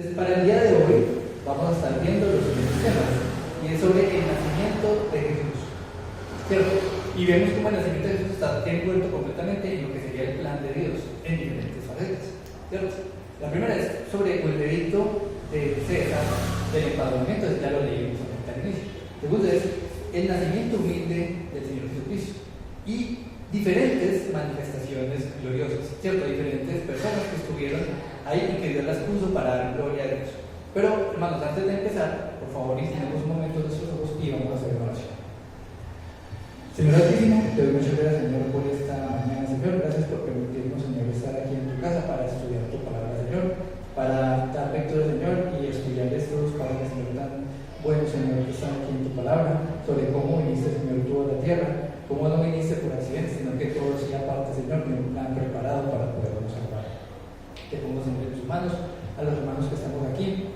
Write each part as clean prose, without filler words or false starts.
Entonces, para el día de hoy vamos a estar viendo los siguientes temas, y es sobre el nacimiento de Jesús, ¿cierto? Y vemos cómo el nacimiento de Jesús está envuelto completamente en lo que sería el plan de Dios en diferentes facetas, ¿cierto? La primera es sobre el edicto de César del empadronamiento, ya lo leímos al inicio. Segundo es el nacimiento humilde del Señor Jesucristo y diferentes manifestaciones gloriosas, ¿cierto? Diferentes personas que estuvieron ahí y que Dios las puso para dar gloria a Dios. Pero, hermanos, antes de empezar, por favor, iniciemos un momento nuestros ojos y vamos a hacer una oración. Señor Altísimo, te doy muchas gracias, Señor, por esta mañana, Señor. Gracias por permitirnos, Señor, estar aquí en tu casa para estudiar tu palabra, Señor, para dar lectura, Señor, y estudiar estos padres, Señor, tan buenos, Señor, que están aquí en tu palabra, sobre cómo viniste, Señor, tú a la tierra, cómo no viniste por accidente, sino que todo sea parte, Señor, de un plan preparado para podernos salvar. Te pongo, Señor, en tus manos a los hermanos que estamos aquí,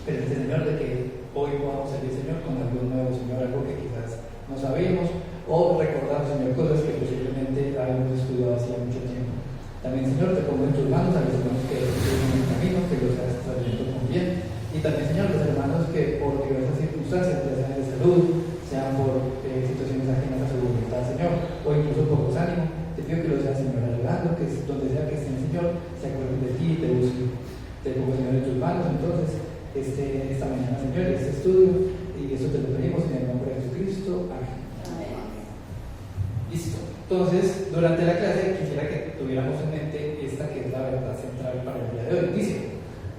pero Señor, de que hoy podamos salir, Señor, con algo nuevo, Señor, algo que quizás no sabíamos, o recordar, Señor, cosas que posiblemente habíamos estudiado hacía mucho tiempo. También, Señor, te pongo en tus manos a los hermanos que estuvieron en el camino, que los has trayendo con bien. Y también, Señor, los hermanos que por diversas circunstancias, ya sean de salud, sean por situaciones ajenas a su voluntad, Señor, o incluso por desánimo, te pido que los seas, Señor, ayudando, que donde sea que estén, Señor, se acuerden de ti y te busquen. Te pongo, Señor, en tus manos, entonces, esta mañana, Señor, este estudio, y eso te lo pedimos en el nombre de Jesucristo. Amén. Listo. Entonces, durante la clase quisiera que tuviéramos en mente esta que es la verdad central para el día de hoy. Dice,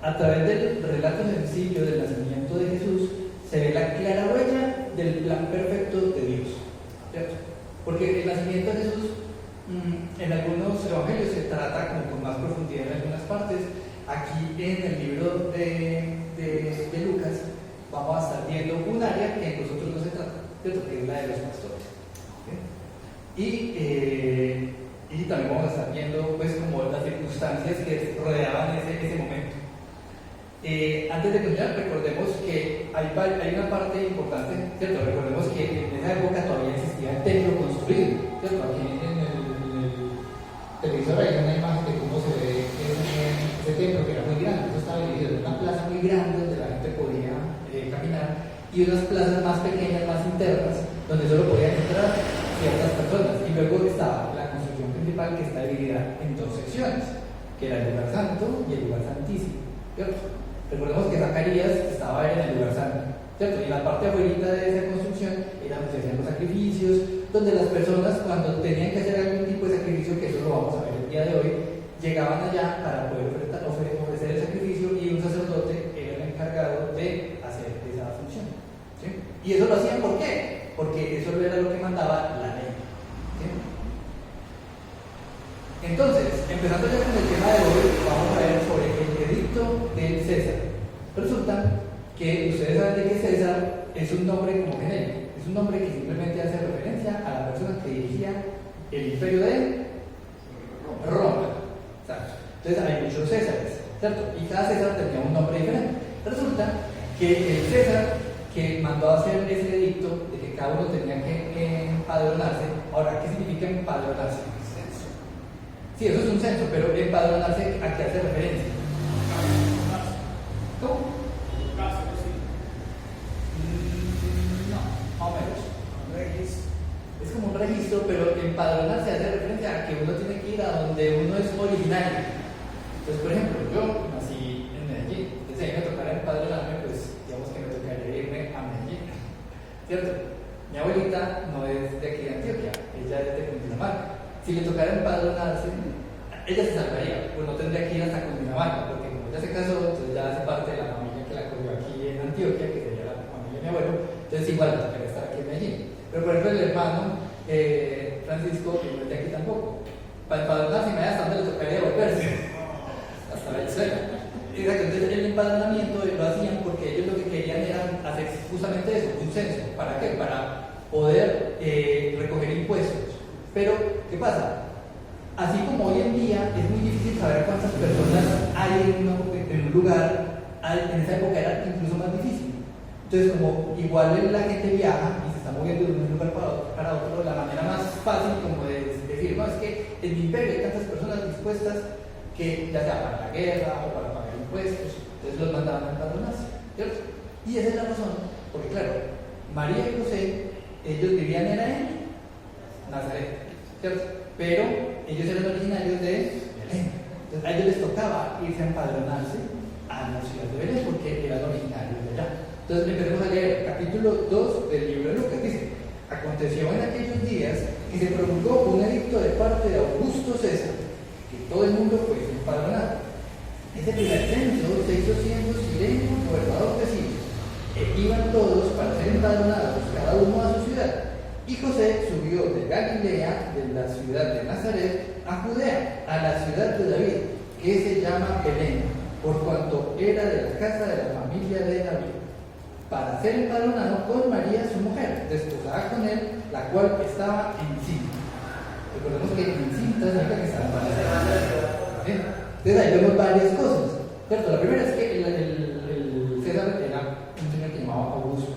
a través del relato sencillo del nacimiento de Jesús se ve la clara huella del plan perfecto de Dios, ¿cierto? Porque el nacimiento de Jesús en algunos evangelios se trata como con más profundidad en algunas partes. Aquí en el libro de Lucas vamos a estar viendo un área que en nosotros no se trata, ¿cierto? Que es la de los pastores. Y también vamos a estar viendo pues como las circunstancias que rodeaban ese momento. Antes de continuar, recordemos que hay una parte importante, ¿cierto? Recordemos que en esa época todavía existía el templo construido, ¿cierto? Aquí en el televisor hay una imagen de cómo se ve ese templo, que era muy grande. Eso estaba dividido en una plaza muy grande donde la gente podía caminar, y unas plazas más pequeñas, más internas, donde solo podían entrar ciertas personas. Y luego estaba la construcción principal, que está dividida en dos secciones, que era el lugar santo y el lugar santísimo, ¿cierto? Recordemos que Zacarías estaba en el lugar santo, ¿cierto? Y en la parte afuera de esa construcción era donde se hacían los sacrificios, donde las personas, cuando tenían que hacer algún tipo de sacrificio, que eso lo vamos a ver el día de hoy, llegaban allá para poder ofrecer el sacrificio, y un sacerdote era el encargado de hacer esa función, ¿sí? Y eso lo hacían, ¿por qué? Porque eso era lo que mandaba la ley, ¿sí? Entonces, empezando ya con el tema de hoy, vamos a ver sobre el edicto de César. Resulta que ustedes saben de que César es un nombre como genérico, es un nombre que simplemente hace referencia a la persona que dirigía el imperio de Roma. ¿Sabes? Entonces hay muchos Césares, ¿cierto? Y cada César tenía un nombre diferente. Resulta que el César que mandó a hacer ese edicto de que cada uno tenía que empadronarse. Ahora, ¿qué significa empadronarse? Censo. Sí, eso es un censo, pero empadronarse, ¿a qué hace referencia? ¿Cómo? No, más o menos. Es como un registro, pero empadronarse hace referencia a que uno tiene que ir a donde uno es originario. Entonces, por ejemplo, yo nací en Medellín, entonces a mí me tocará empadronarme, pues digamos que me tocaría irme a Medellín, ¿cierto? Mi abuelita no es de aquí de Antioquia, ella es de Cundinamarca. Si le tocara empadronarse, ella se salvaría, pues no tendría que ir hasta Cundinamarca, porque como ella se casó, entonces ya hace parte de la familia que la cogió aquí en Antioquia, que sería la familia de mi abuelo, entonces igual le tocaría estar aquí en Medellín. Pero por ejemplo el hermano Francisco, que no es de aquí tampoco, para empadronarse, hasta dónde le tocaría volverse, hasta Venezuela. Entonces el empadronamiento lo hacían porque ellos lo que querían era hacer justamente eso, un censo. ¿Para qué? Para poder recoger impuestos. Pero, ¿qué pasa? Así como hoy en día es muy difícil saber cuántas personas hay en un lugar, en esa época era incluso más difícil. Entonces, como igual la gente viaja y se está moviendo de un lugar para otro, la manera más fácil como de decir, no, es que en mi imperio hay tantas personas dispuestas que ya sea para la guerra o para pagar impuestos, Entonces los mandaban a empadronarse, ¿cierto? Y esa es la razón, porque claro, María y José, ellos vivían en Nazaret, ¿cierto? Pero ellos eran originarios de Belén. Entonces a ellos les tocaba irse a empadronarse a la ciudad de Belén porque eran originarios de allá. Entonces empecemos a leer el capítulo 2 del libro de Lucas. Dice: aconteció en aquellos días que se promulgó un edicto de parte de Augusto César, que todo el mundo fuese empadronado. Ese primer censo se hizo siendo Cirenio gobernador de Siria, e iban todos para ser empadronados, cada uno a su ciudad. Y José subió de Galilea, de la ciudad de Nazaret, a Judea, a la ciudad de David, que se llama Belén, por cuanto era de la casa de la familia de David, para ser empadronado con María su mujer, desposada con él, la cual estaba encinta. Recordemos que encinta significa que estaba embarazada. ¿Sí? Entonces ahí vemos varias cosas, ¿cierto? La primera es que el César era un señor que llamaba Augusto,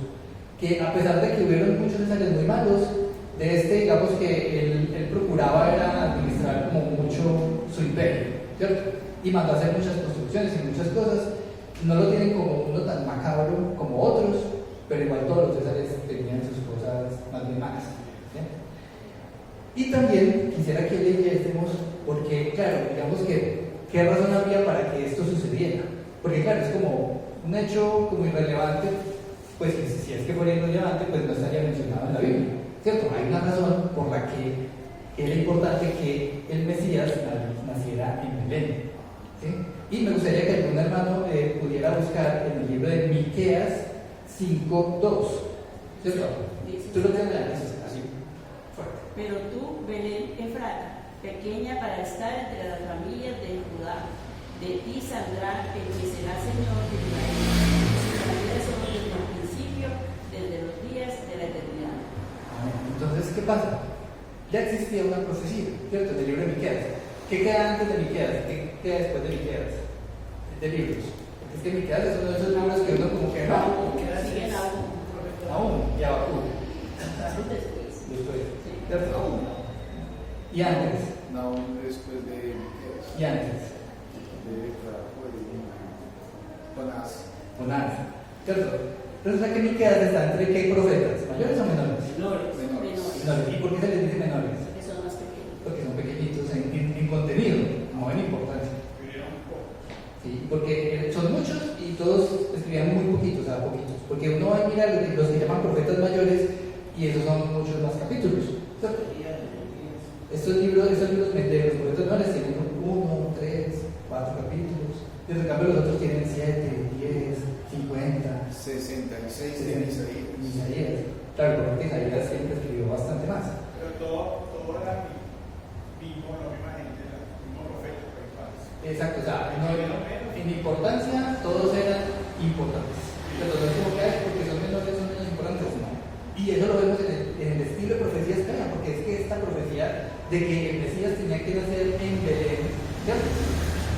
que a pesar de que hubieron muchos Césares muy malos, de digamos que él procuraba era administrar como mucho su imperio, ¿cierto? Y mandó a hacer muchas construcciones y muchas cosas. No lo tienen como uno tan macabro como otros, pero igual todos los Césares tenían sus cosas más bien malas, ¿sí? Y también quisiera que leyésemos, porque claro, digamos que ¿qué razón habría para que esto sucediera? Porque claro, es como un hecho como irrelevante, pues si es que fuera irrelevante, pues no estaría mencionado en la Biblia, ¿cierto? Hay una razón por la que era importante que el Mesías naciera en Belén, ¿sí? Y me gustaría que algún hermano pudiera buscar en el libro de Miqueas 5:2, ¿cierto? Tú lo tendrás así, fuerte. Pero tú, Belén Efrata, pequeña para estar entre las familias de Judá, de ti saldrá el que será Señor de Israel. Sus familias son desde el principio, desde los días de la eternidad. Entonces, ¿qué pasa? Ya existía una profecía, ¿cierto? Del libro de Miqueas. ¿Qué queda antes de Miqueas? ¿Qué queda después de Miqueas? De libros. Porque es que Miqueas es uno de esos libros que uno como que no. Siguen Aún, y Abacú. después. ¿Cierto? Y antes. No, después de Miqueas. Y antes. Jonás. ¿Cierto? Resulta que Miqueas está entre qué profetas, mayores o menores. Menores. ¿Y por qué se les dice menores? Porque son más pequeños. Porque son pequeñitos en contenido, no en importancia. Sí, porque son muchos y todos escribían muy poquitos, poquitos. Porque uno va a mirar los que llaman profetas mayores y esos son muchos más capítulos, ¿cierto? Estos libros de los profetas menores tienen 1, 3, 4 capítulos. Y en cambio los otros tienen 7, 10, 50, 66 de Isaías. Claro, porque Isaías siempre escribió bastante más. Pero todo era mismo, la misma gente, el mismo profeta, Exacto, o sea, en importancia todos eran importantes. Pero no es como que hay porque son menos importantes, no. Y eso lo vemos en el estilo de profecías que hay, porque es que esta profecía de que el Mesías tenía que nacer en Belén, ¿cierto?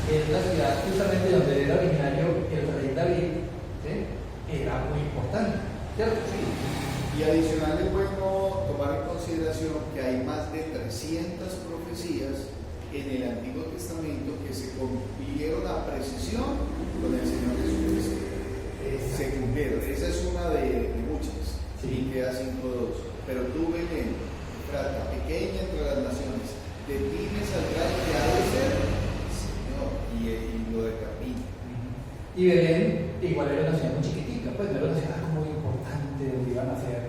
Es la ciudad justamente donde era originario el rey David, ¿sí? Era muy importante, ¿cierto? Sí. Y adicional es bueno tomar en consideración que hay más de 300 profecías en el Antiguo Testamento que se cumplieron a precisión con el Señor Jesucristo. Se cumplieron. Esa es una de muchas. Sí. Y queda 5:2. Pero tú, Belén, Efrata, pequeña entre las naciones, de ti me saldrá el que ha de ser Señor. Y lo determina. Y Belén igual era una ciudad muy chiquitita, pues no era una ciudad como muy importante donde iban a ser,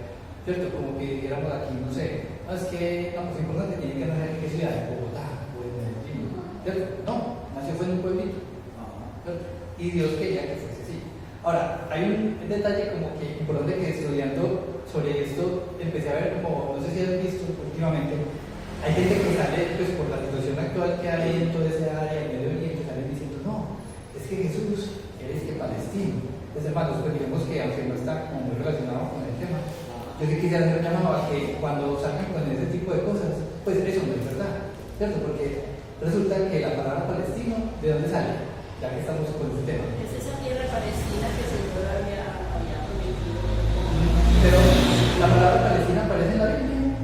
¿cierto? Como que dijéramos aquí, no sé, es que la más importante tiene que nacer en qué ciudad, en Bogotá o en Medellín, ¿cierto? No, nació fue en un pueblito, ¿cierto? Y Dios quería que fuese así. Ahora, hay un detalle como que importante que estudiando sobre esto empecé a ver como, no sé si has visto últimamente, hay gente que sale pues por la situación actual que hay en toda esa área, en Medio Oriente, salen diciendo, no, es que Jesús es que palestino. Entonces, hermanos, pues digamos que aunque no está como muy relacionado con el tema, yo sí quisiera hacer un llamado a que cuando salgan con ese tipo de cosas, pues eso no es verdad, ¿cierto? Porque resulta que la palabra palestino, ¿de dónde sale? Ya que estamos con este tema. Es esa tierra palestina que el Señor había prometido. Pero, ¿la palabra palestina aparece en la Biblia?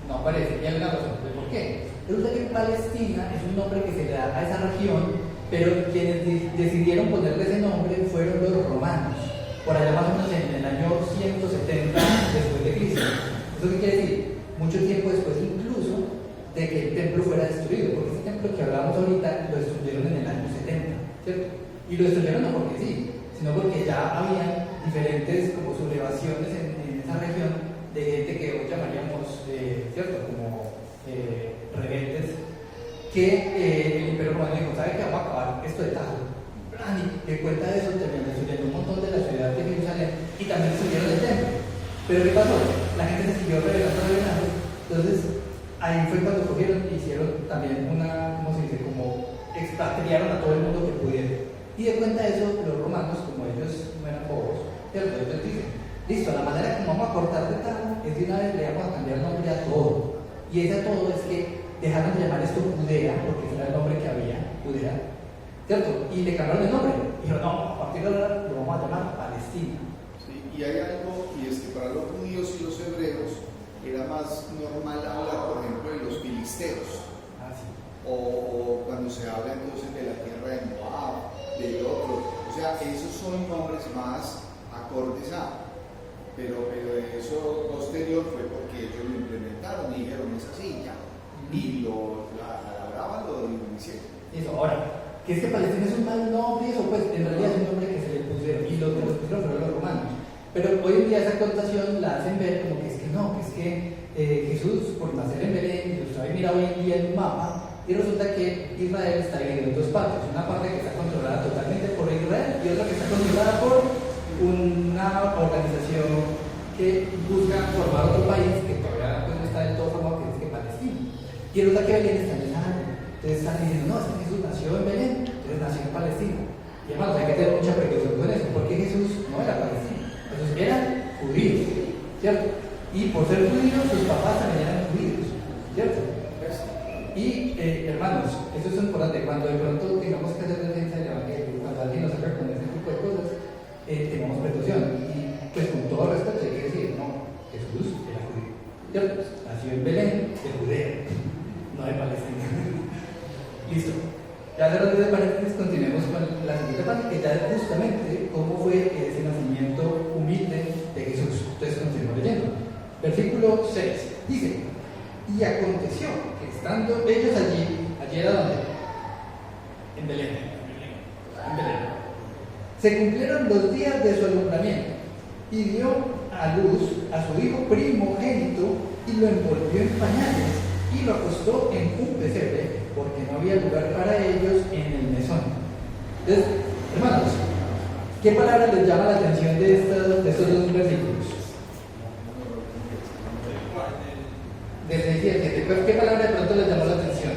No aparece. Y hay una razón. ¿Por qué? Resulta que Palestina es un nombre que se le da a esa región pero quienes decidieron ponerle ese nombre fueron los romanos, por allá más o menos en el año 170 después de Cristo. ¿Eso qué quiere decir? Mucho tiempo después incluso de que el templo fuera destruido, porque ese templo que hablábamos ahorita lo destruyeron en el año 70, ¿cierto? Y lo destruyeron no porque sí, sino porque ya había diferentes como sublevaciones en esa región de gente que hoy llamaríamos, ¿cierto? Como rebeldes, que el Imperio Romano dijo, ¿sabe qué? Vamos a acabar esto de tajo. Y de cuenta de eso terminó destruyendo un montón de la ciudad de Jerusalén y también destruyeron el templo. Pero ¿qué pasó? La gente se siguió rebelando. Entonces ahí fue cuando cogieron y hicieron también una, ¿cómo se dice? Como expatriaron a todo el mundo que pudieron. Y de cuenta de eso, los romanos, como ellos no eran pobres, ¿cierto? Ellos dicen, listo, la manera como vamos a cortar de tal es de una vez le vamos a cambiar el nombre a todo. Y ese a todo es que dejaron de llamar esto Judea, porque ese era el nombre que había, Judea, ¿cierto? Y le cambiaron el nombre. Dijeron, no, a partir de ahora lo vamos a llamar Palestina. Sí, y hay algo, y es que para los judíos y los hebreos era más normal hablar, por ejemplo, de los filisteos. Ah, sí. O cuando se habla entonces de la tierra de Moab, del otro. O sea, esos son nombres más acordes a. Pero eso posterior fue porque ellos lo implementaron y dijeron, es así ya. Y a la brava lo hicieron. Eso, ahora, que es que Palestina es un mal nombre, eso pues en realidad es un nombre que se le pusieron y los que los pusieron fueron los romanos. Pero hoy en día esa connotación la hacen ver como que es que no, que es que Jesús por nacer en Belén, y usted mira hoy en día en un mapa, y resulta que Israel está dividido en dos partes, una parte que está controlada totalmente por Israel y otra que está controlada por una organización que busca formar otro país que todavía pues, no está del todo formado, que es que Palestina. Y resulta que Belén está en esa área. Entonces están diciendo, no, es que Jesús nació en Belén, entonces nació en Palestina. Y además hay que tener mucha precaución con eso, porque Jesús no era palestino, Jesús era judío, ¿cierto? Y por ser judíos, sus papás también eran judíos, ¿cierto? Y hermanos, eso es importante, cuando de pronto tengamos que hacer defensa del Evangelio, cuando alguien nos saca con ese tipo de cosas, tengamos precaución. Y pues con todo respeto hay que decir, no, Jesús era judío, ¿cierto? Nació en Belén, de Judea, no de Palestina. Listo. Ya cerrando de paréntesis, continuemos con la siguiente parte, que ya es justamente cómo fue ese nacimiento humilde de Jesús. Entonces continuemos leyendo. Versículo 6 dice, y aconteció que estando ellos allí era donde? En Belén. En Belén. Se cumplieron los días de su alumbramiento y dio a luz a su hijo primogénito y lo envolvió en pañales y lo acostó en un pesebre porque no había lugar para ellos en el mesón. Entonces, hermanos, ¿qué palabra les llama la atención de estos dos versículos? Del 6 y el 7. ¿Qué palabra de pronto les llamó la atención?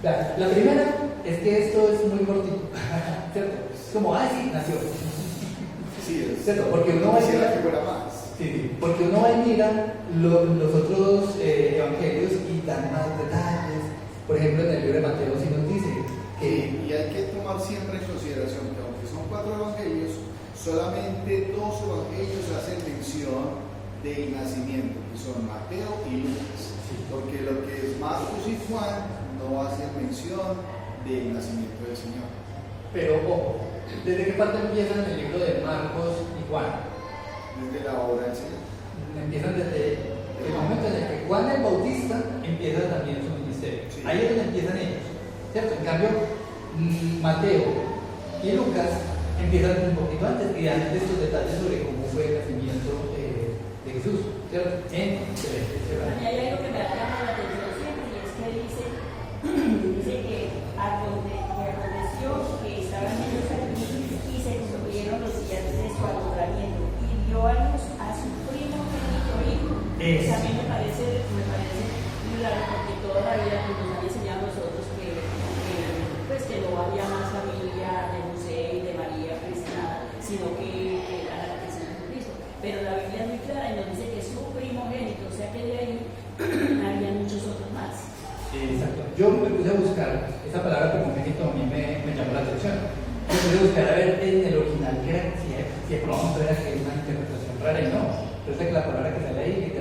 La primera es que esto es muy cortito, ¿cierto? Es como, sí, nació. Sí, es. ¿Cierto? Porque uno va y Quisiera mira, que fuera más. sí, porque uno va y mira los otros evangelios y dan más detalles. Por ejemplo, en el libro de Mateo sí nos dice que... Y hay que tomar siempre en consideración que aunque son 4 evangelios, solamente 2 evangelios hacen mención del nacimiento, que son Mateo y Lucas. Porque lo que es Marcos y Juan no hacen mención del nacimiento del Señor. Pero ojo, ¿desde qué parte empiezan el libro de Marcos y Juan? Desde la obra del Señor. Empiezan desde el momento en el que Juan el Bautista empieza también su ministerio. Sí. Ahí es donde empiezan ellos, ¿cierto? En cambio, Mateo y Lucas empiezan un poquito antes y dan estos detalles sobre cómo fue el nacimiento de Jesús, ¿cierto? Y hay algo que me llama la atención siempre y es que dice que aconteció que estaban ellos aquí y se cumplieron los días de su alumbramiento y dio a luz a su primogénito hijo. Pues a mí me parece muy raro porque toda la vida pues, nos han enseñado a nosotros pues, que no había más familia de José y de María pues nada, sino que era la que se Jesucristo. Pero la Biblia es muy clara y nos dice que su primogénito, o sea que de ahí había muchos otros más. Exacto. Yo me puse a buscar, esa palabra primogénito a mí me llamó la atención. Yo puse a buscar a ver en el original que era, si de pronto era que una interpretación rara y no. Entonces que la palabra que sale ahí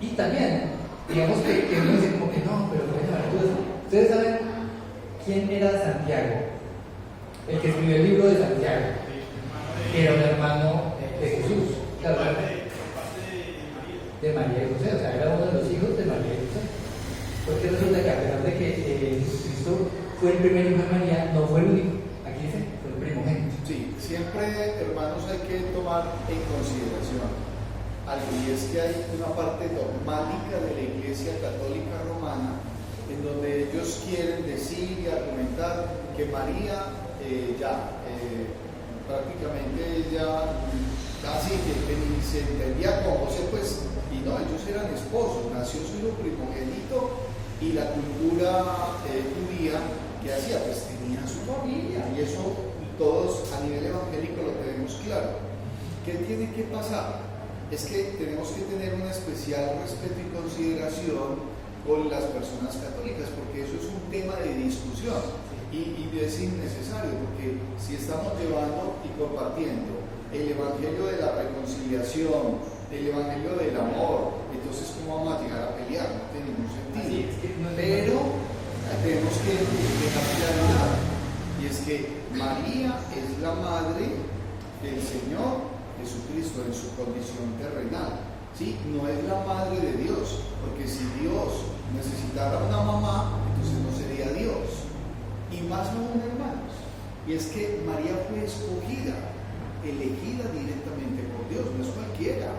Y también, digamos que uno dice como que no, pero ustedes saben quién era Santiago, el que escribió el libro de Santiago, que era un hermano de Jesús, claro, de María y José, o sea, era uno de los hijos de María y José. Porque resulta que a pesar de que Jesucristo fue el primer hijo de María, no fue el único, aquí dice, fue el primogénito. Sí, siempre, hermanos, hay que tomar en consideración algo, y es que hay una parte dogmática de la Iglesia Católica Romana en donde ellos quieren decir y argumentar que María prácticamente ella casi que ni se entendía con José, pues, y no, ellos eran esposos, nació su hijo primogénito, y la cultura judía que hacía, pues tenía su familia, y eso todos a nivel evangélico lo tenemos claro. ¿Qué tiene que pasar? Es que tenemos que tener un especial respeto y consideración con las personas católicas, porque eso es un tema de discusión y es innecesario, porque si estamos llevando y compartiendo el evangelio de la reconciliación, el evangelio del amor, entonces ¿cómo vamos a llegar a pelear? No tiene ningún sentido. Pero tenemos que dejar claridad, y es que María es la madre del Señor Jesucristo en su condición terrenal, ¿sí? No es la madre de Dios, porque si Dios necesitara una mamá, entonces no sería Dios, y más aún, hermanos, y es que María fue escogida, elegida directamente por Dios, no es cualquiera,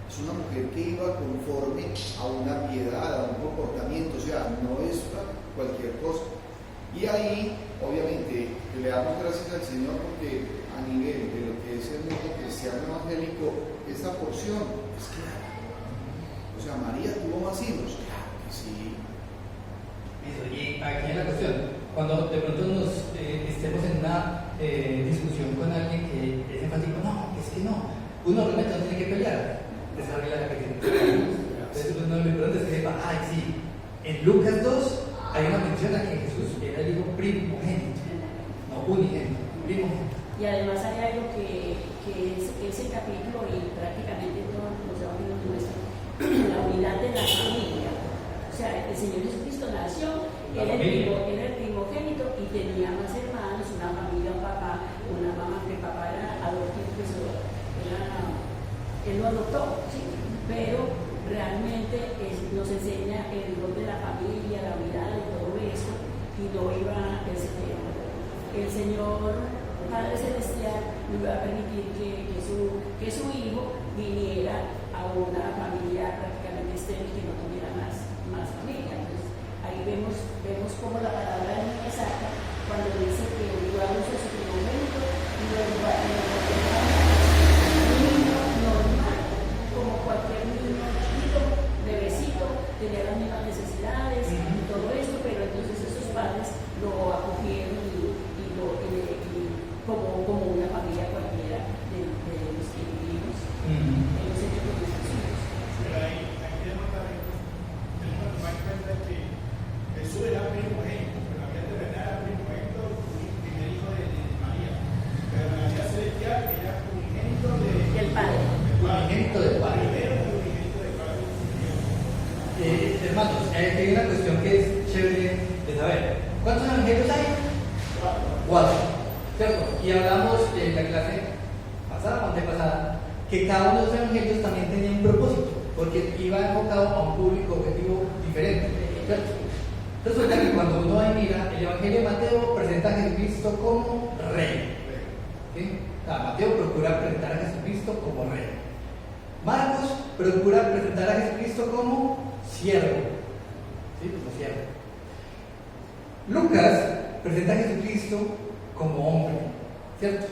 es una mujer que iba conforme a una piedad, a un comportamiento, o sea, no es cualquier cosa. Y ahí, obviamente, le damos gracias al Señor porque a nivel de lo que es el mundo cristiano evangélico, esta porción es clara. O sea, María tuvo más hijos, claro que sí. Eso, y aquí en la cuestión, cuando de pronto estemos en una discusión con alguien que es enfático, no, es que no, uno realmente no tiene que pelear, esa regla la que tiene que pelear. Entonces uno le pregunta, es que sepa, ay, sí, en Lucas 2 hay una mención a que Jesús era el hijo primogénito, no unigénito, primogénito. Y además hay algo que ese capítulo y prácticamente todos los evangelios muestran la unidad de la familia. O sea, el Señor Jesucristo nació, era el primogénito y tenía más hermanos, una familia, un papá, una mamá, que el papá era adoptivo, pues él lo adoptó, ¿sí? Pero realmente nos enseña el rol de la familia, la unidad y todo eso, y no iba el Señor Padre Celestial no iba a permitir que su hijo viniera a una familia prácticamente estéril que no tuviera más familia. Entonces ahí vemos cómo la palabra es muy exacta cuando dice que dio a luz a su primogénito y lo un niño normal, como cualquier niño chiquito, bebecito, tenía las mismas necesidades y todo esto, pero entonces esos padres lo acogieron como una familia cualquiera de los que vivimos en los hechos de nuestros hijos. Pero ahí tenemos también que tomar en cuenta que Jesús era primogénito, pero María terrenal era primogénito, primer hijo de María. Pero María celestial era unigénito del Padre. Unigénito del Padre. Primero unigénito del Padre. Hermanos, hay una cuestión que es chévere de saber. ¿Cuántos evangelios hay? 4. ¿Cierto? Y hablamos en la clase pasada o antepasada que cada uno de los evangelios también tenía un propósito, porque iba enfocado a un público objetivo diferente. ¿Cierto? Resulta que cuando uno mira, el evangelio de Mateo presenta a Jesucristo como rey. ¿Sí? Mateo procura presentar a Jesucristo como rey. Marcos procura presentar a Jesucristo como siervo. ¿Sí? Como siervo. Lucas presenta a Jesucristo como hombre, ¿cierto?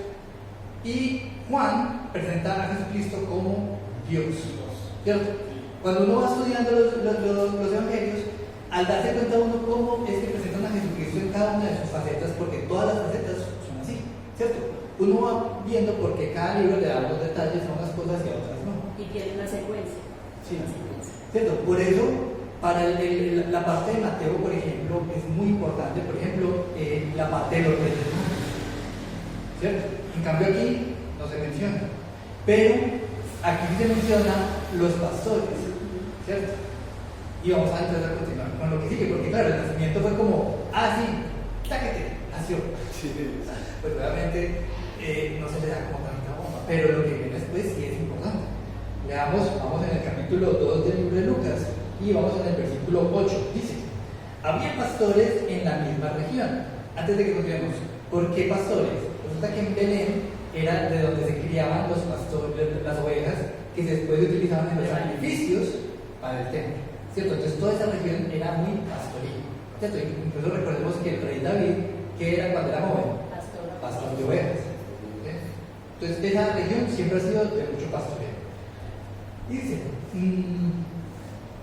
Y Juan presenta a Jesucristo como Dios, ¿cierto? Cuando uno va estudiando los evangelios, al darse cuenta uno cómo es que presentan a Jesucristo en cada una de sus facetas, porque todas las facetas son así, ¿cierto? Uno va viendo por qué cada libro le da unos detalles a unas cosas y a otras no. Y tiene una secuencia. Sí, ¿cierto? Por eso, para la parte de Mateo, por ejemplo, es muy importante, por ejemplo, la parte de los reyes, ¿cierto? En cambio aquí no se menciona, pero aquí se menciona los pastores, ¿cierto? Y vamos a entonces a continuar con lo que sigue, porque claro, el nacimiento fue como, sí, sáquete, nació. Sí. Pues obviamente no se le da como tanta bomba, pero lo que viene después sí es importante. Leamos, vamos en el capítulo 2 del libro de Lucas y vamos en el versículo 8. Dice: había pastores en la misma región. Antes de que continuemos, ¿por qué pastores? Resulta que en Belén era de donde se criaban los pastores, las ovejas que después se utilizaban en los sacrificios para el templo, ¿cierto? Entonces toda esa región era muy pastoril, ¿cierto? Incluso recordemos que el rey David, que era cuando era joven, pastor de ovejas, ¿sí? Entonces esa región siempre ha sido de mucho pastoreo. Dice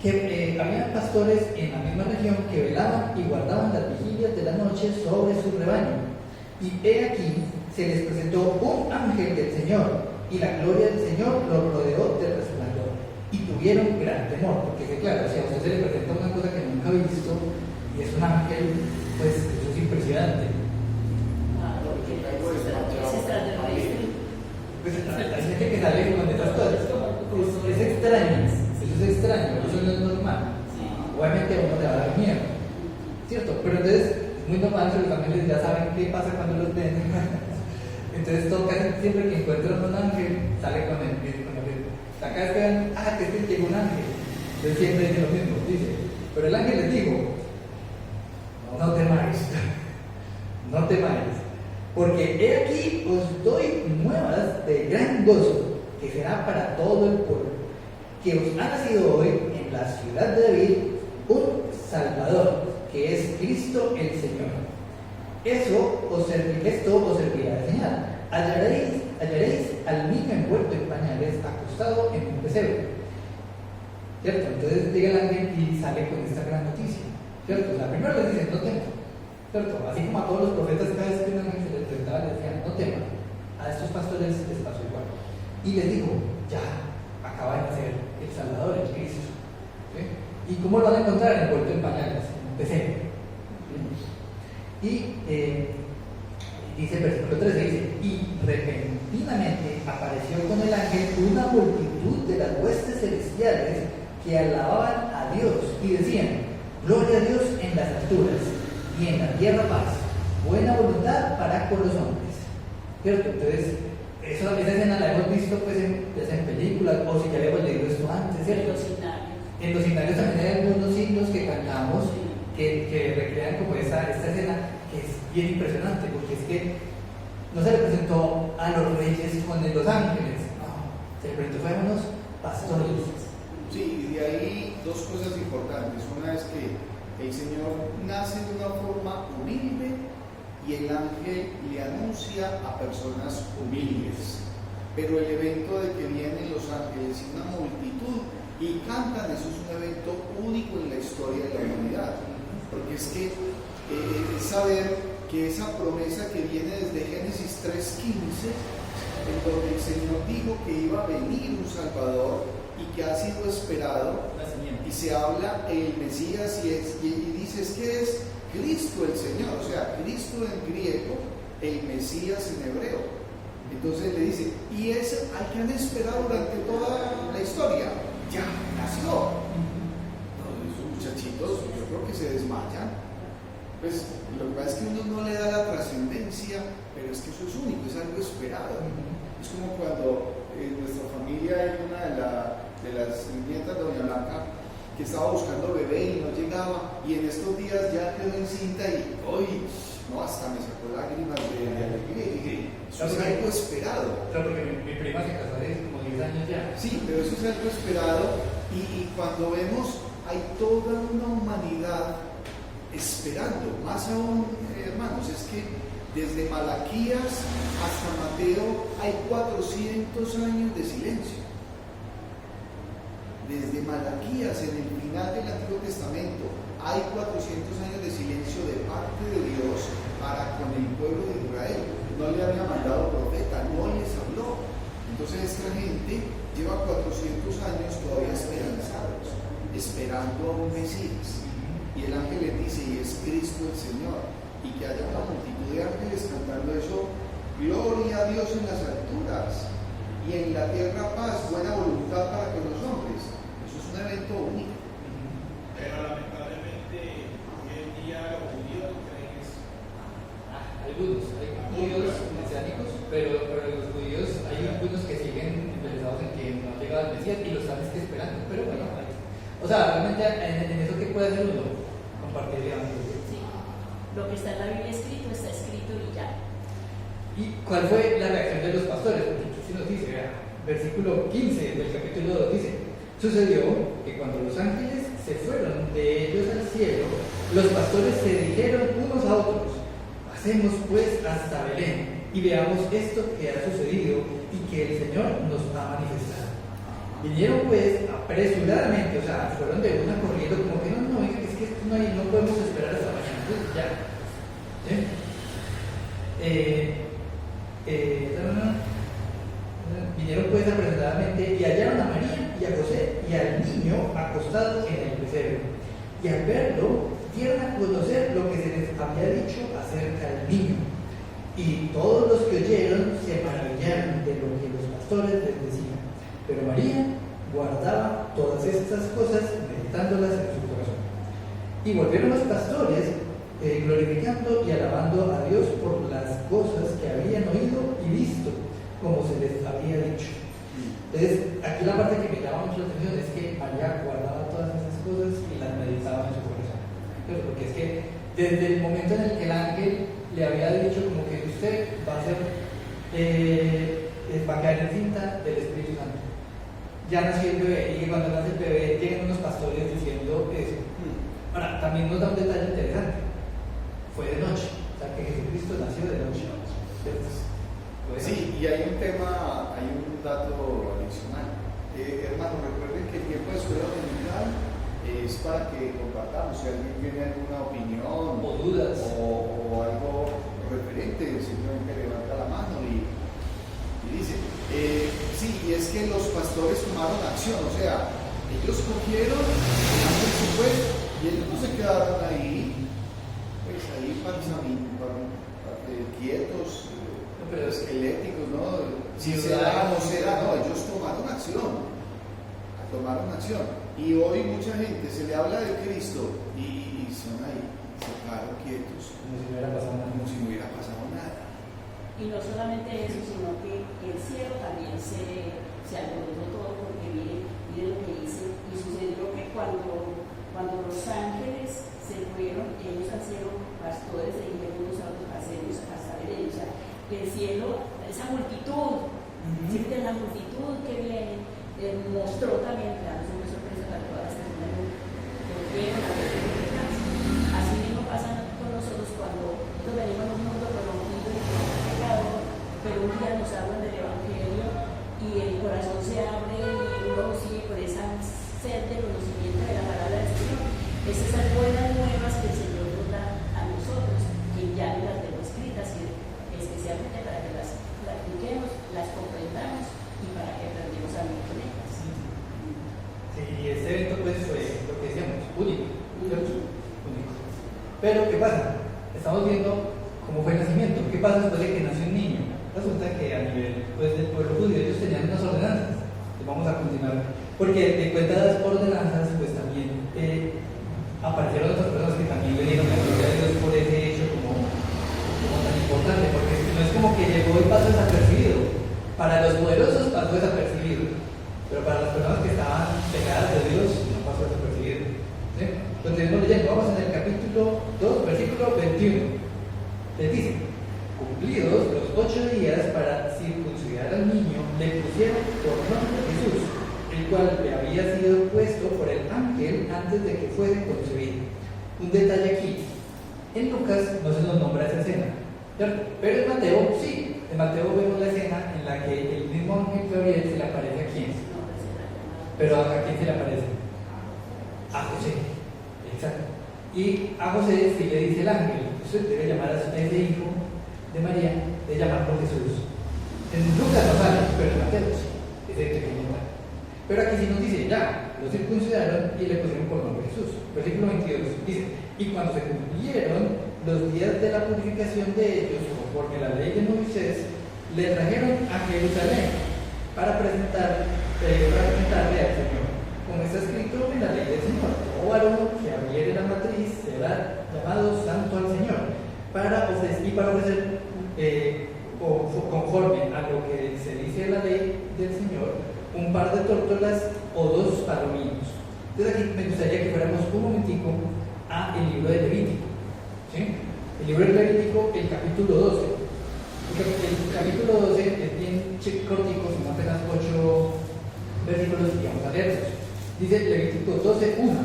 que había pastores en la misma región que velaban y guardaban las vigilias de la noche sobre su rebaño. Y he aquí, se les presentó un ángel del Señor, y la gloria del Señor los rodeó de resplandor. Y tuvieron gran temor, porque claro, si a usted se le presenta una cosa que nunca ha visto, y es un ángel, pues eso es impresionante. Pues hay gente que sale con esas cosas. Es extraño, eso es extraño, eso no es normal. Obviamente a uno le va a dar miedo, ¿cierto? Pero entonces es muy normal que los ángeles ya saben qué pasa cuando los ven. Entonces casi siempre que encuentran un ángel, sale con el acá es que ven, que llegó un ángel. Entonces siempre dice lo mismo, dice, pero el ángel les dijo: no temáis, no temáis, porque he aquí os doy nuevas de gran gozo, que será para todo el pueblo, que os ha nacido hoy en la ciudad de David un Salvador, que es Cristo el Señor. Esto os servirá de señal. Hallaréis al niño envuelto en pañales, acostado en un pesebre. ¿Cierto? Entonces llega el ángel y sale con esta gran noticia. ¿Cierto? La primera les dice: no teman. ¿Cierto? Así como a todos los profetas, cada vez que un ángel se les presentaba, les decían: no teman. A estos pastores les pasó igual. Y les dijo: ya, acaba de nacer el Salvador, el Cristo. ¿Sí? ¿Y cómo lo van a encontrar? Envuelto en pañales, en un pesebre. Y dice el versículo 13, dice: y repentinamente apareció con el ángel una multitud de las huestes celestiales que alababan a Dios y decían: gloria a Dios en las alturas y en la tierra paz, buena voluntad para con los hombres. ¿Cierto? Entonces, esa escena la hemos visto pues en películas, o si ya habíamos leído esto antes, ¿cierto? En los himnarios también hay algunos himnos que cantamos que recrean como esta escena, que es bien impresionante, porque es que no se le presentó a los reyes con los ángeles, no, se le presentó a unos pastores. Sí, y de ahí dos cosas importantes. Una es que el Señor nace de una forma humilde y el ángel le anuncia a personas humildes. Pero el evento de que vienen los ángeles y una multitud y cantan, eso es un evento único en la historia de la humanidad. Porque es que saber que esa promesa que viene desde Génesis 3:15, en donde el Señor dijo que iba a venir un Salvador y que ha sido esperado, y se habla el Mesías y dices que es Cristo el Señor, o sea, Cristo en griego, el Mesías en hebreo. Entonces le dice, y es al que han esperado durante toda la historia, ya nació. Esos muchachitos, yo creo que se desmayan. Pues lo que pasa es que uno no le da la trascendencia, pero es que eso es único, es algo esperado. Es como cuando en nuestra familia hay una de las nietas, doña Blanca, que estaba buscando bebé y no llegaba, y en estos días ya quedó encinta y hoy, no, hasta me sacó lágrimas de alegría y dije, eso es algo esperado. Claro, porque mi prima se casó hace como 10 años ya. Sí, pero eso es algo esperado, y cuando vemos, hay toda una humanidad esperando, más aún, hermanos, es que desde Malaquías hasta Mateo hay 400 años de silencio. Desde Malaquías, en el final del Antiguo Testamento, hay 400 años de silencio de parte de Dios para con el pueblo de Israel. No le había mandado profeta, no les habló. Entonces esta gente lleva 400 años todavía esperanzados, esperando a un Mesías. Y el ángel les dice, y es Cristo el Señor, y que haya una multitud de ángeles cantando eso: gloria a Dios en las alturas, y en la tierra paz, buena voluntad para con los hombres. Eso es un evento único. Pero lamentablemente hoy en día los judíos creen eso. Algunos, hay judíos mesiánicos, pero los judíos hay algunos que siguen interesados en que no ha llegado el Mesías y lo están esperando, pero bueno, o sea, realmente en eso que puede hacer uno, compartir el evangelio. Sí. Lo que está en la Biblia escrito está escrito y ya. ¿Y cuál fue la reacción de los pastores? Porque aquí se nos dice, vea, versículo 15 del capítulo 2 dice: sucedió que cuando los ángeles se fueron de ellos al cielo, los pastores se dijeron unos a otros: pasemos pues hasta Belén y veamos esto que ha sucedido y que el Señor nos ha manifestado. Vinieron pues apresuradamente, o sea, fueron de una corriendo, como que no, es que no podemos esperar hasta mañana, entonces ya. ¿Sí? Vinieron pues apresuradamente y hallaron a María y a José y al niño acostado en el pesebre. Y al verlo, dieron a conocer lo que se les había dicho acerca del niño. Y todos los que oyeron se maravillaron de lo que los pastores les decían. Pero María guardaba todas estas cosas, meditándolas en su corazón. Y volvieron los pastores glorificando y alabando a Dios por las cosas que habían oído y visto, como se les había dicho. Entonces, aquí la parte que me llama mucho la atención es que María guardaba todas esas cosas y las meditaba en su corazón. Entonces, porque es que desde el momento en el que el ángel le había dicho como que usted va a ser, va a quedar encinta del Espíritu Santo, ya nació el bebé, y que cuando nace el bebé llegan unos pastores diciendo eso. Ahora, también nos da un detalle interesante: fue de noche, o sea que Jesucristo nació de noche. Sí, y hay un dato adicional. Hermano, recuerden que el tiempo de escuela dominical es para que compartamos. Si alguien tiene alguna opinión o dudas o algo referente, simplemente levanta la mano y dice. Sí, y es que los pastores tomaron acción, o sea, ellos cogieron el presupuesto y ellos no se quedaron ahí, pues ahí quietos, pero esqueléticos, ¿no? Si será o no será, no, ellos tomaron acción. Y hoy mucha gente se le habla de Cristo y son ahí, se quedaron quietos, como si no hubiera pasado nada. Y no solamente eso, sino que el cielo también se alborotó todo, porque miren lo que dice. Y sucedió que cuando los ángeles se fueron, ellos al cielo, pastores se dijeron unos a otros: pasemos hasta Belén. O sea, el cielo, esa multitud, ¿sí? La multitud que viene, mostró también, claro, es una sorpresa para todas las personas que vienen a ver qué pasa. Así mismo pasa con nosotros cuando nos venimos a un mundo corrompido y pecado, pero un día nos hablan del Evangelio y el corazón se abre y uno sigue por esa sed de conocimiento de la palabra del Señor. Es esas buenas nuevas que el Señor nos da a nosotros, que ya las tenemos escritas, especialmente para que las practiquemos, las comprendamos y para que aprendamos a vivir con ellas. Sí, y este evento pues fue lo que decíamos, único. Pero ¿qué pasa? Estamos viendo cómo fue el nacimiento. ¿Qué pasa después de que nació un niño? Resulta que a nivel pues, del pueblo judío ellos tenían unas ordenanzas. Entonces vamos a continuar. Porque de cuenta de las ordenanzas pues también aparecieron otras personas que también le dieron la gloria a Dios por ese hecho como tan importante, porque no es como que llegó y pasó desapercibido. Para los poderosos pasó desapercibido, pero para las personas que estaban pegadas de Dios no pasó desapercibido. ¿Sí? Continuemos leyendo, vamos en el capítulo 2, versículo 21. Les dice: cumplidos los 8 días para circuncidar al niño, le pusieron por nombre Jesús, el cual le había sido puesto por el ángel antes de que fuese concebido. Un detalle aquí: en Lucas no se nos nombra esa escena, ¿cierto? Pero en Mateo sí. En Mateo vemos la escena en la que el mismo ángel Gabriel se le aparece a quién. Pero ¿a quién se le aparece? A José. Exacto. Y a José sí le dice el ángel: usted debe llamar a ese hijo de María, debe llamarlo Jesús. En Lucas no sale, pero en Mateo sí. Es el pequeño. Pero aquí sí nos dice: ya, lo circuncidaron y le pusieron por nombre Jesús. Versículo 22 dice: y cuando se cumplieron los días de la purificación de ellos, conforme la ley de Moisés, le trajeron a Jerusalén para presentarle al Señor como está escrito en la ley del Señor: o varón que abriere la matriz será llamado santo al Señor, para ofrecer conforme a lo que se dice en la ley del Señor, un par de tórtolas o 2 palominos. Entonces aquí me gustaría que fuéramos un momentico a el libro de Levítico, ¿sí? El libro de Levítico, el capítulo 12. El capítulo 12 es bien cortico, son apenas 8 versículos y vamos a leerlos. Dice Levítico 12:1.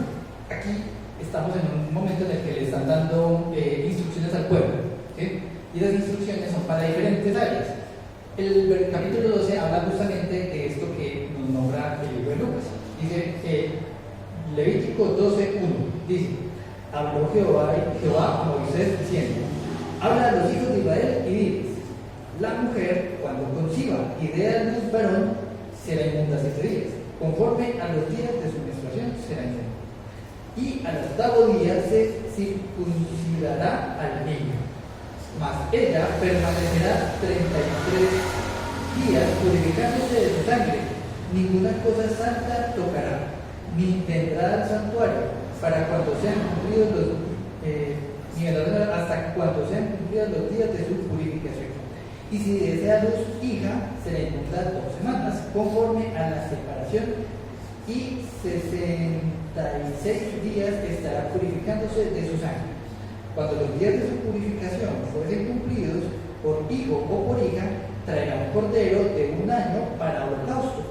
Aquí estamos en un momento en el que le están dando instrucciones al pueblo, ¿sí? Y las instrucciones son para diferentes áreas. El capítulo 12 habla justamente de esto que nos nombra el libro de Lucas. Dice Levítico 12:1. Dice: habló Jehová a Moisés diciendo: habla a los hijos de Israel y diles: la mujer, cuando conciba y dé a luz varón, será inmunda 7 días, conforme a los días de su menstruación será inmunda. Y al 8º día se circuncidará al niño, mas ella permanecerá 33 días purificándose de su sangre. Ninguna cosa santa tocará, ni vendrá al santuario, para cuando sean cumplidos hasta cuando sean cumplidos los días de su purificación. Y si desea luz hija, será inmunda 2 semanas, conforme a la separación, y 66 días estará purificándose de su sangre. Cuando los días de su purificación fuesen cumplidos, por hijo o por hija, traerá un cordero de 1 año para holocausto,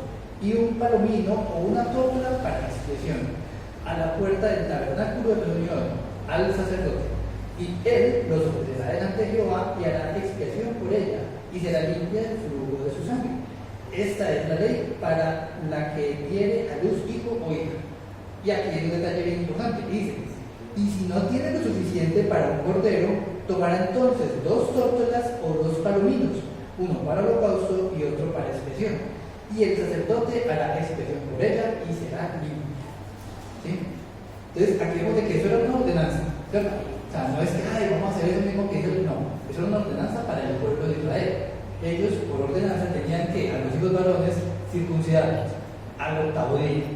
y un palomino o una tórtola para expiación, a la puerta del tabernáculo de reunión, al sacerdote. Y él los ofrecerá delante de Jehová y hará expiación por ella, y será limpia del flujo de su sangre. Esta es la ley para la que diere a luz hijo o hija. Y aquí hay un detalle bien importante. Dice: y si no tiene lo suficiente para un cordero, tomará entonces 2 tórtolas o 2 palominos, uno para holocausto y otro para expiación. Y el sacerdote hará expiación por ella y será limpia. ¿Sí? Entonces aquí vemos de que eso era una ordenanza, ¿cierto? O sea, no es que vamos a hacer eso mismo que ellos, no. Eso era una ordenanza para el pueblo de Israel. Ellos, por ordenanza, tenían que a los hijos varones circuncidarlos al 8º día,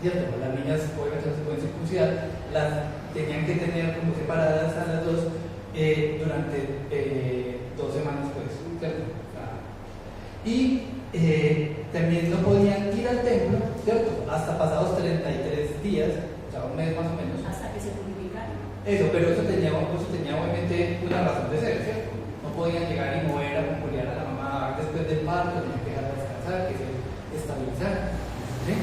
¿cierto? Las niñas obviamente no se pueden circuncidar, las tenían que tener como separadas a las 2 durante 2 semanas, pues, ¿cierto? Y también no podían ir al templo, ¿cierto? Hasta pasados 33 días, o sea, un mes más o menos. Hasta que se purificaron. Eso, pero eso tenía obviamente una razón de ser, ¿cierto? No podían llegar y mover a conciliar a la mamá después del parto, tenían que dejarla descansar, que se estabilizara, ¿sí?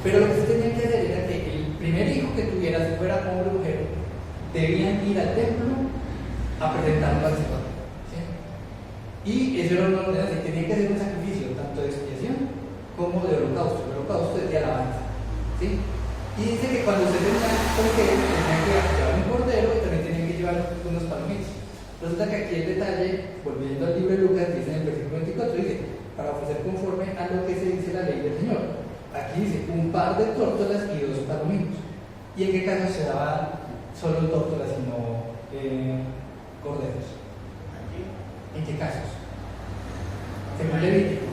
Pero lo que se tenía que hacer era que el primer hijo que tuviera, si fuera hombre o mujer, debían ir al templo a presentarlo al Señor, ¿sí? Y eso era una ordenanza, y tenían que hacer un sacrificio tanto de expiación como de holocausto. El holocausto es de alabanza, ¿sí? Y dice que cuando se tenían que llevar un cordero y también tenían que llevar unos palominos. Resulta que aquí el detalle, volviendo al libro de Lucas, dice en el versículo 24, dice: para ofrecer conforme a lo que se dice la ley del Señor. Aquí dice: un par de tórtolas y 2 palominos. ¿Y en qué casos se daban solo tórtolas y no corderos? ¿En qué casos? Según Levítico.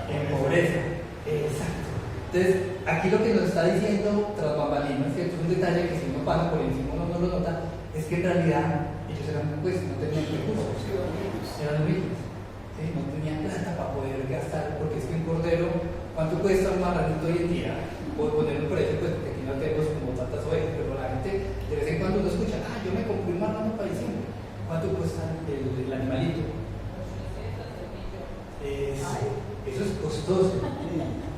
En pobreza. Exacto. Entonces, aquí lo que nos está diciendo tras bambalinas, ¿cierto? Es un detalle que si uno pasa por encima uno no lo nota, es que en realidad ellos eran, pues, no tenían recursos, eran humildes, ¿sí? No tenían plata para poder gastar, porque es que un cordero, ¿cuánto cuesta un marranito hoy en día? Puedo poner un precio, pues, porque aquí no tenemos como tantas ovejas, pero la gente de vez en cuando uno escucha: yo me compré un marrano para diciembre. ¿Cuánto cuesta el animalito? Eso es costoso.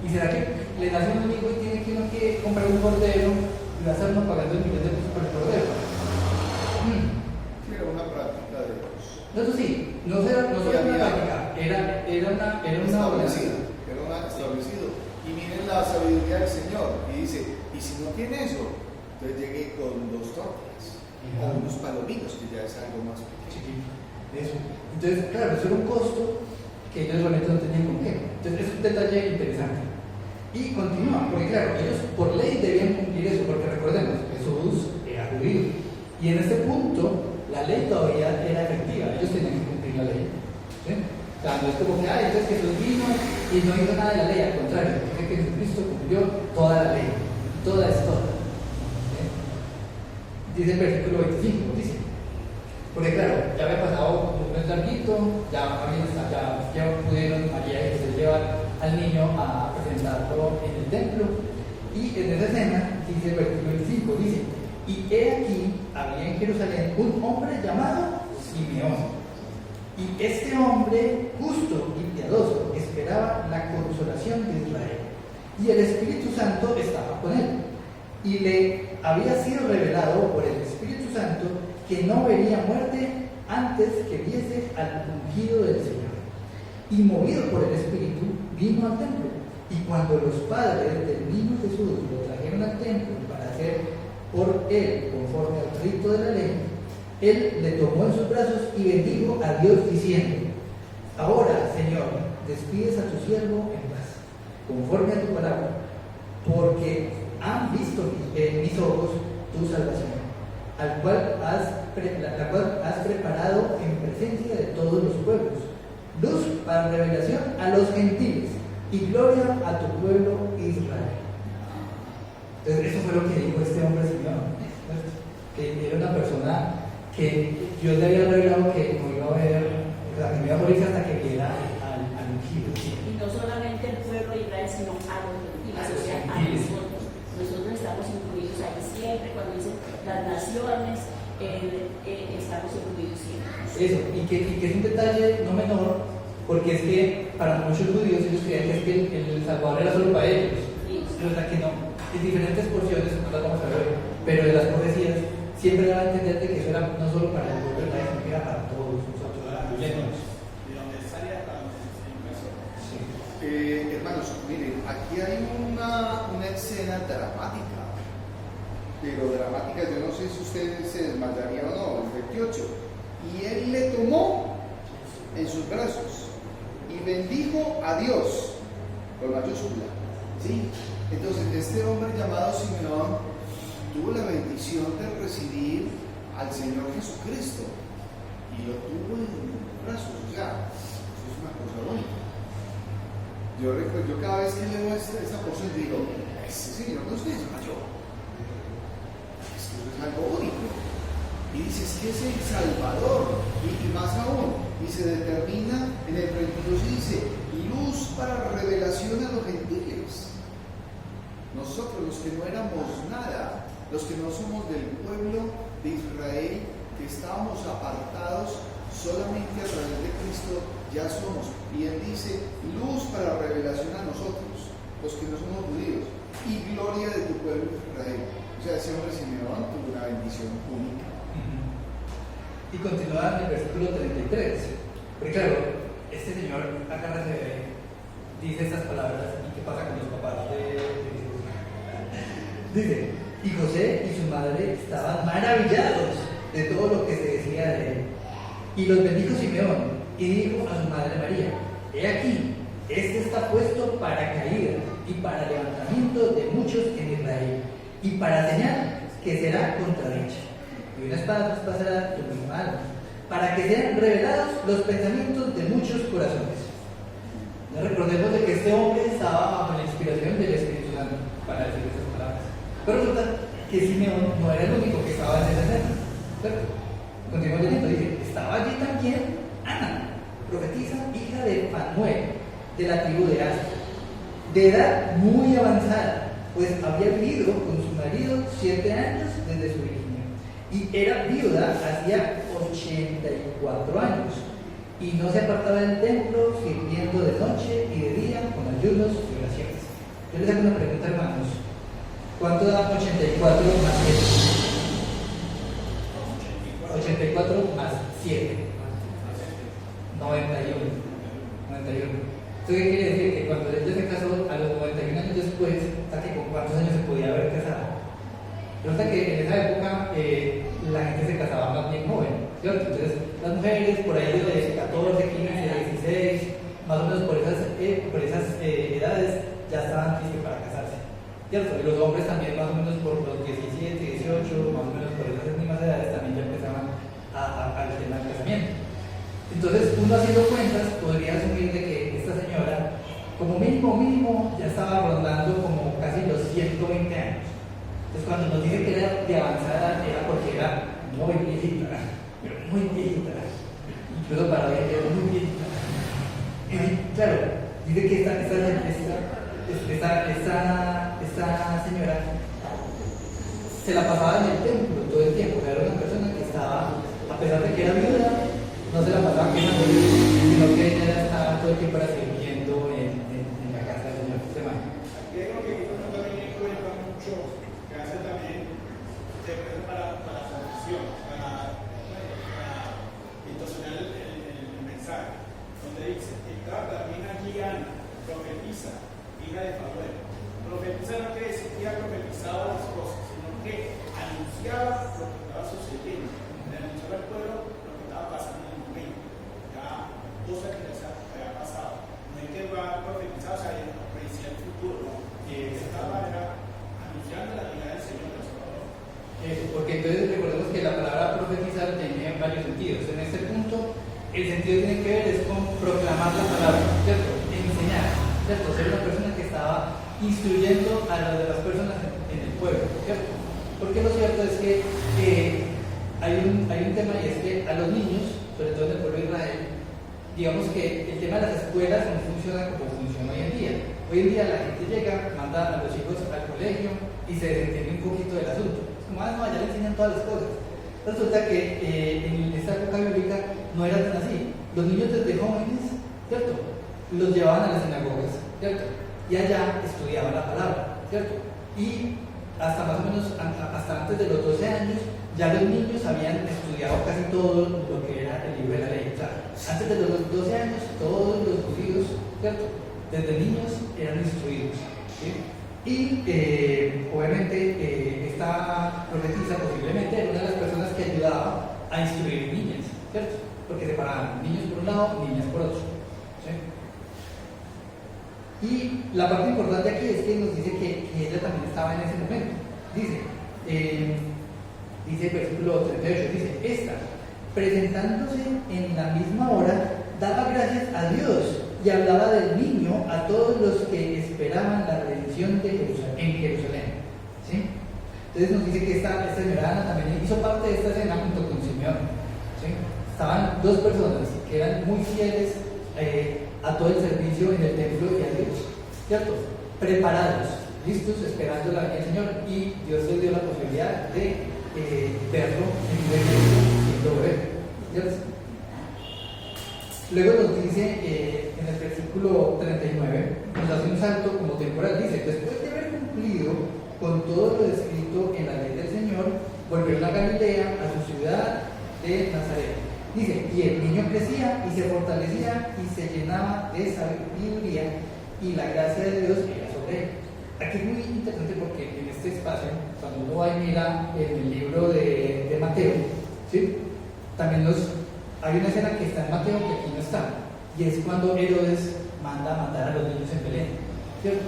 ¿Y será que le nace un amigo y tiene que comprar un cordero y va a estar uno pagando el millón de pesos por el cordero? Era una práctica de Dios. No, eso sí, no era una práctica, era una establecido. Era establecido. Y miren la sabiduría del Señor. Y dice: y si no tiene eso, entonces llegué con 2 tórtolas o unos palominos, que ya es algo más pequeño. Eso. Entonces, claro, eso era un costo que ellos realmente no tenían con qué. Entonces, es un detalle interesante. Y continúa, porque claro, ellos por ley debían cumplir eso, porque recordemos, Jesús era judío. Y en este punto, la ley todavía era efectiva, ellos tenían que cumplir la ley, ¿sí? O sea, no es como que, entonces Jesús vino y no hizo nada de la ley, al contrario, dice que Jesucristo cumplió toda la ley, toda es toda. ¿Sí? Dice el versículo 25, dice, porque claro, ya había pasado un mes larguito, ya pudieron María y José llevar al niño a presentarlo en el templo, y en esa escena, dice el versículo 25, dice, y he aquí, había en Jerusalén un hombre llamado Simeón. Y este hombre justo y piadoso esperaba la consolación de Israel. Y el Espíritu Santo estaba con él. Y le había sido revelado por el Espíritu Santo que no vería muerte antes que viese al ungido del Señor. Y movido por el Espíritu, vino al templo. Y cuando los padres del niño Jesús lo trajeron al templo para hacer por él conforme al rito de la ley, él le tomó en sus brazos y bendijo a Dios diciendo, ahora, Señor, despides a tu siervo en paz, conforme a tu palabra, porque han visto en mis ojos tu salvación, la cual has preparado en presencia de todos los pueblos, luz para revelación a los gentiles y gloria a tu pueblo Israel. Entonces, eso fue lo que dijo este hombre Simeón, que era una persona que Dios le había revelado que no iba a ver, o sea, que no iba a morir hasta que viera al ungido. Y no solamente el pueblo de Israel, sino a los gentiles, A los o sea, a gentiles. nosotros. Nosotros estamos incluidos ahí siempre, cuando dicen las naciones, estamos incluidos siempre. Eso, y que es un detalle no menor, porque es que para muchos judíos ellos creían que es que el Salvador era solo para ellos. Sí. Pero que no, en diferentes porciones, no las vamos a ver, pero de las profecías siempre daba a entender de que eso era no solo para el pueblo de Israel, sino que era para todos nosotros, incluyéndonos. De donde sale hasta donde se empezó. Sí. Hermanos, miren, aquí hay una escena dramática, pero dramática, yo no sé si ustedes se desmayarían o no, el 28. Y él le tomó en sus brazos y bendijo a Dios, con mayúscula. ¿Sí? Entonces, este hombre llamado Simeón tuvo la bendición de recibir al Señor Jesucristo y lo tuvo en los brazos. O sea, eso es una cosa bonita. Yo recuerdo, yo cada vez que leo esta porción digo, ese Señor no se desmayó. Esto es algo único. Y dice, es que es el Salvador. Y más aún, y se determina en el 32 y dice, luz para revelación a los gentiles. Nosotros, los que no éramos nada, los que no somos del pueblo de Israel, que estábamos apartados solamente a través de Cristo, ya somos. Y él dice, luz para revelación a nosotros, los que no somos judíos, y gloria de tu pueblo Israel. O sea, ese hombre Simeón tuvo una bendición única. Y continúa en el versículo 33. Porque claro, este señor acá dice estas palabras, ¿y qué pasa con los papás de Jesús? Dice, y José y su madre estaban maravillados de todo lo que se decía de él. Y los bendijo Simeón y dijo a su madre María, he aquí, este está puesto para caída y para levantamiento de muchos en Israel, y para señal que será contradicha. Y una espada traspasará tu misma alma, para que sean revelados los pensamientos de muchos corazones. No recordemos de que este hombre estaba bajo la inspiración del Espíritu Santo para decir esas palabras. Pero resulta que Simeón no era el único que estaba en esa escena. ¿Cierto? Continuamos leyendo, dice, estaba allí también Ana, profetisa, hija de Fanuel, de la tribu de Aser, de edad muy avanzada, pues había vivido con su marido 7 años desde su virginidad. Y era viuda hacía 84 años, y no se apartaba del templo, sirviendo de noche y de día con ayunos y oraciones. Yo les hago una pregunta, hermanos. ¿Cuánto da 84 más 7? 84 más 7. 91. ¿Esto qué quiere decir? Que cuando ella se casó a los 91 años después, hasta que con cuántos años se podía haber casado. Resulta que en esa época la gente se casaba más bien joven, ¿cierto? Entonces las mujeres por ahí desde 14, 15, 16, más o menos por esas edades ya estaban listos para casarse, ¿cierto? Y los hombres también más o menos por los 17, 18, más o menos por esas mismas edades también ya empezaban al tema del casamiento. Entonces uno haciendo cuentas podría asumir de que esta señora, como mínimo, ya estaba rondando como casi los 120 años. Entonces, cuando nos dice que era de avanzada, era porque era muy viejita, pero muy viejita. Incluso para hoy era muy viejita. Y claro, dice que esta señora se la pasaba en el templo todo el tiempo. Era una persona que estaba, a pesar de que era viuda, no se la pasaba quemando, sino que ella estaba todo el tiempo sirviendo en la casa del Señor. ¿Se imagina? Aquí hay algo que uno también encuentra mucho, que hace también para la confesión, para distorsionar el mensaje, donde dice, estaba también aquí Ana, profetiza, hija de Fanuel. Profetiza no quiere decir que ella profetizaba las cosas, sino que anunciaba lo que estaba sucediendo, le anunciaba al pueblo lo que estaba pasando en el momento, ya cosas que les había pasado. No es que va a profetizar, o sea, predecía el futuro, ¿no? De esta manera anunciando la llegada del Señor del Salvador. Porque entonces recordemos que la palabra profetizar tiene varios sentidos. En este punto, el sentido que tiene que ver es con proclamar la palabra, ¿cierto? Enseñar, ¿cierto? Ser una persona que estaba instruyendo a las demás personas en el pueblo, ¿cierto? Porque lo cierto es que hay un tema, y es que a los niños, sobre todo en el pueblo de Israel, digamos que el tema de las escuelas no funciona como funciona hoy en día. Hoy en día la gente llega, manda a los chicos al colegio y se desentiende un poquito del asunto. Es como, no, allá le enseñan todas las cosas. Resulta que en esta época bíblica no era tan así. Los niños desde jóvenes, ¿cierto?, los llevaban a las sinagogas, ¿cierto?, y allá estudiaban la palabra, ¿cierto? Y hasta más o menos, hasta antes de los 12 años, ya los niños habían estudiado casi todo lo que era el libro de la ley. O sea, antes de los 12 años, todos los judíos, ¿cierto?, desde niños eran instruidos, ¿sí? Y obviamente esta profetisa posiblemente era una de las personas que ayudaba a instruir niñas, ¿cierto? Porque separaban niños por un lado, niñas por otro, ¿sí? Y la parte importante aquí es que nos dice que ella también estaba en ese momento. Dice el versículo 38, dice, esta, presentándose en la misma hora, daba gracias a Dios y hablaba del niño a todos los que esperaban la redención de Jerusalén. ¿Sí? Entonces nos dice que esta señora Ana también hizo parte de esta escena junto con Simeón. ¿Sí? Estaban dos personas que eran muy fieles a todo el servicio en el templo y a Dios, ¿cierto? Preparados, listos, esperando la venida del Señor, y Dios les dio la posibilidad de verlo en siendo bebé, ¿cierto? Luego nos dice en el versículo 39, nos hace un salto como temporal, dice, después de haber cumplido con todo lo descrito en la ley del Señor, volvieron a Galilea, a su ciudad de Nazaret. Dice, y el niño crecía y se fortalecía y se llenaba de sabiduría y la gracia de Dios era sobre él. Aquí es muy interesante porque en este espacio, cuando uno va y mira en el libro de Mateo, ¿sí?, también hay una escena que está en Mateo que aquí no está, y es cuando Herodes manda a matar a los niños en Belén, ¿cierto?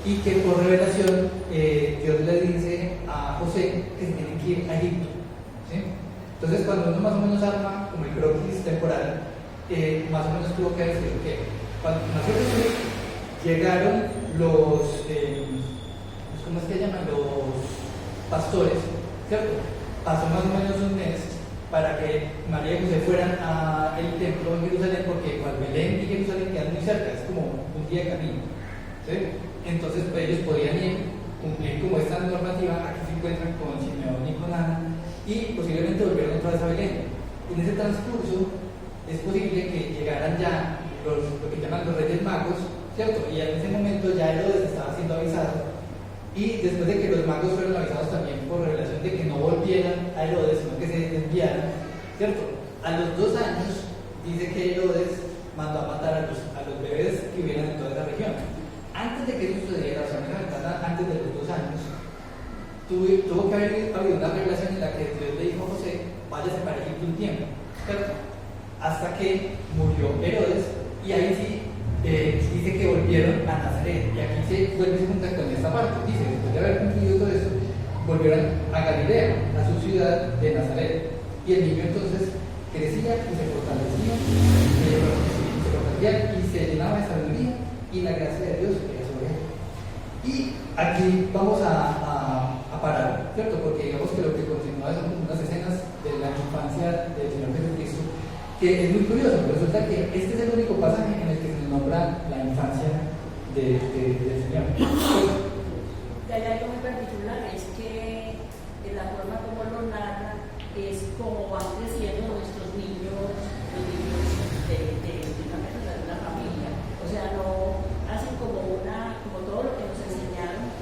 Y que por revelación Dios le dice a José que se tienen que ir a Egipto, ¿sí? Entonces, cuando uno más o menos arma como el croquis temporal, más o menos tuvo que decir que cuando nació Jesús, llegaron los, ¿cómo es que llaman? Los pastores, ¿cierto? Pasó más o menos un mes para que María y José fueran al templo en Jerusalén, porque Belén y Jerusalén quedan muy cerca, es como un día de camino, ¿sí? Entonces, pues, ellos podían ir, cumplir como esta normativa. Aquí se encuentran con Simeón y con Ana, y posiblemente volvieron otra vez a Belén. En ese transcurso es posible que llegaran ya lo que llaman los Reyes Magos, ¿cierto? Y en ese momento ya Herodes estaba siendo avisado, y después de que los magos fueron avisados también por revelación de que no volvieran a Herodes, sino que se desviaran, ¿cierto? A los 2 años dice que Herodes mandó a matar a los bebés que hubieran en toda esa región. Antes de que eso sucediera, o sea, antes de los 2 años, tuvo que haber habido una revelación en la que Dios le dijo a José, váyase para Egipto un tiempo, ¿cierto? Hasta que murió Herodes, y ahí sí dice que volvieron a Nazaret. Y aquí se vuelve a juntar con esta parte. Dice, después de haber cumplido todo eso, volvieron a Galilea, a su ciudad de Nazaret. Y el niño entonces crecía y se fortalecía, y la gracia de Dios era sobre él. Y aquí vamos a parar, ¿cierto? Porque digamos que lo que continúa son unas escenas de la infancia del Señor Jesucristo, que es muy curioso. Resulta que este es el único pasaje en el que se nombra la infancia del Señor. Hay algo muy particular, es que la forma como lo narra es como van creciendo nuestros niños, los niños de una familia. O sea, no hacen como todo lo que nos enseñaron,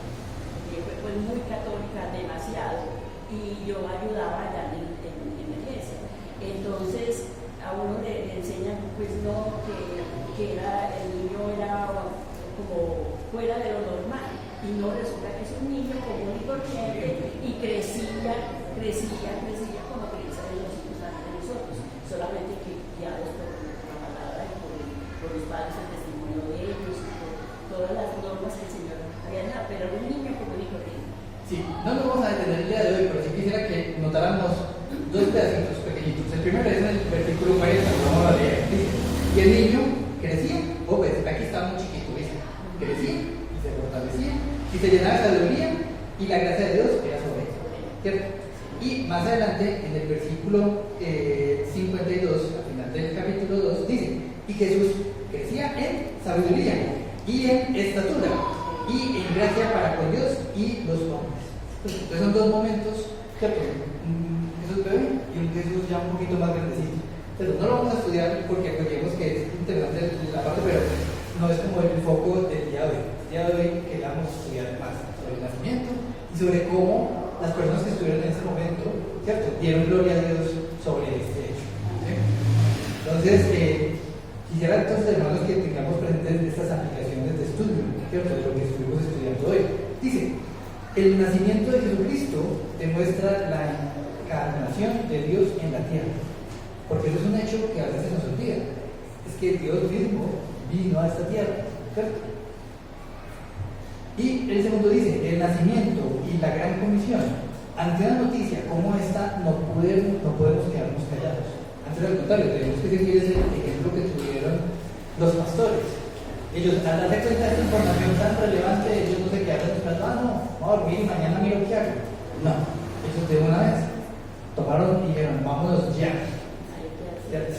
que fue muy católica, demasiado, y yo ayudaba allá en la iglesia. Entonces, a uno le enseñan, pues no, que el niño era como fuera de lo normal, y no, resulta que es un niño común y corriente, y crecía como crecen los hijos de nosotros, solamente que guiados por la palabra y por los padres, el testimonio de ellos, por todas las normas que el Señor había dado, pero era un niño común y corriente. Sí, no nos vamos a detener el día de hoy, pero sí quisiera que notáramos dos pedacitos pequeñitos. El primero es en el versículo 40, que vamos a leer. Dice: y el niño crecía, pues aquí estaba muy chiquito, dice, crecía y se fortalecía y se llenaba de sabiduría y la gracia de Dios era sobre él, ¿cierto? Y más adelante, en el versículo 52, al final del capítulo 2, dice: y Jesús crecía en sabiduría y en estatura y en gracia para con Dios y los hombres. Entonces son dos momentos, ¿cierto? Un Jesús bebé y un Jesús ya un poquito más grandecito. Pero no lo vamos a estudiar porque creemos que es interesante la parte, pero no es como el foco del día de hoy. El día de hoy queríamos estudiar más sobre el nacimiento y sobre cómo las personas que estuvieron en ese momento, ¿cierto?, dieron gloria a Dios sobre este hecho. ¿Sí? Entonces, quisiera entonces, hermanos, que tengamos presentes estas aplicaciones de estudio, ¿cierto?, de lo que estuvimos estudiando hoy. Dice: el nacimiento de Jesucristo demuestra la encarnación de Dios en la tierra, porque eso es un hecho que a veces se nos olvida. Es que Dios mismo vino a esta tierra, ¿cierto? Y el segundo dice: el nacimiento y la gran comisión. Ante una noticia como esta, no podemos quedarnos callados. Antes, al contrario, tenemos que seguir ese ejemplo que tuvieron los pastores. Ellos, al darse cuenta de esta información tan relevante, ellos no se quedaron esperando: no, vamos a dormir y mañana miro qué hago. No, ellos de una vez tomaron y dijeron: vámonos ya. ¿Cierto?